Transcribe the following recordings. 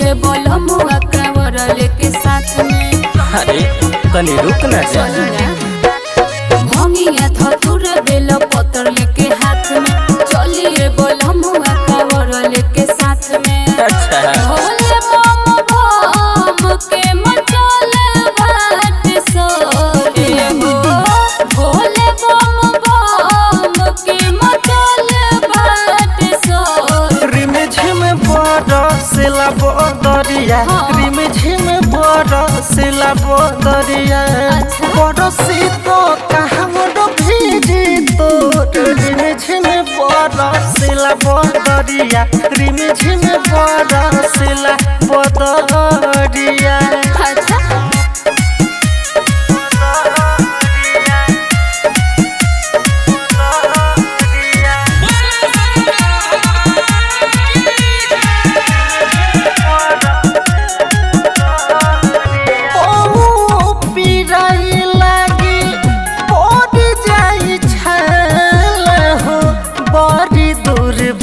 चलिए बोलो मुआ कांवर लेके साथ में। अरे कनी रुक ना जा। भंगिया धतुर बेल पतर लेके हाथ में, चलिए बोलो मुआ कांवर लेके साथ में। अच्छा भोले बम बम के मचल बाट सोरे हो, भोले बम बम के मचल बाट सोरे। रिम झिम बरसला बदरिया, रिम झिम बरसला बदरिया, बरसी तो कहमर भीजी तोर। रिम झिम बरसला बदरिया, रिम झिम बरसला बदरिया।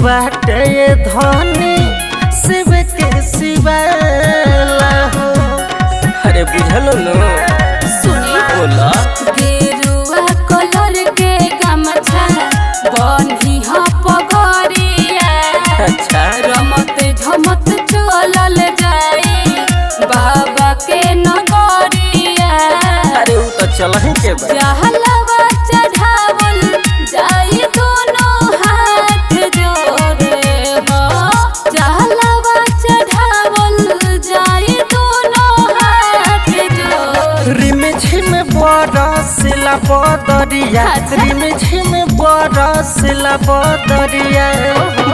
बाटे धनी शिव के शिवाला हो। अरे बुझल नो सुनी बोला। गेरुआ कलर के गमछा बन्ही ह पगरिया, अच्छा रमत झमत चलल जाई बाबा के नगरिया। अरे वो तो चलही के बा। जहलवा चढ़ावल जाई दोनों हाथ जोड़े हो, जहलवा चढ़ावल जाई दोनों हाथ जोड़े। रिम झिम बरसला बदरिया, रिम झिम बरसला बदरिया,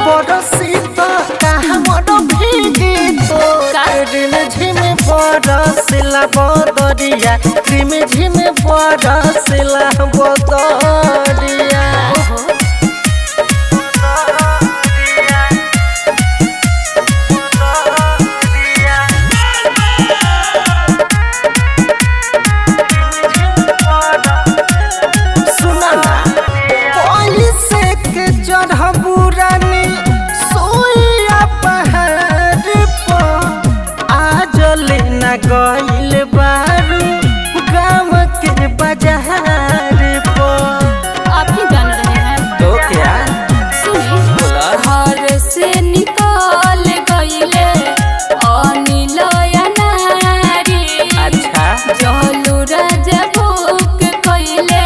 बरसी तो कहमर भीगी तोर। रिम झिम बरसला बदरिया, रिम झिम बरसला बदरिया। चढ़बू रानी सोया पहाड़ पर, आज लेना गइल बारू गाँव के बाजार पर। आप ही जान रहे हैं तो क्या सुनी बोला। घर से निकल गइले अनिल नारी, अच्छा जहलू राजा बुक कइले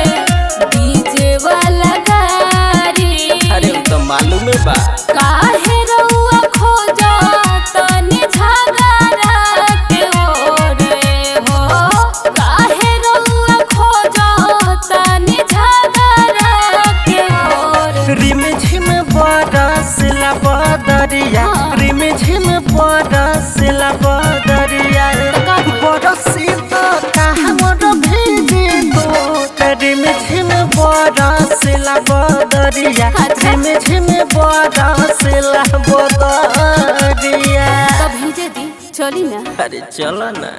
डीजे वाला गाड़ी। अरे वो तो मालूम है बा। काहे रउआ खोजा तनी झगड़ा के ओरे हो, काहे रउआ खोजा तनी झगड़ा के ओरे। रिम झिम बरसला बदरिया, रिम झिम बरसला बदरिया, बरसी तो कहमर भीजी तोर। रिम झिम बरसला बदरिया, रिम झिम बरसला बदरिया। तब भेजे दी चली ना। अरे चलो ना।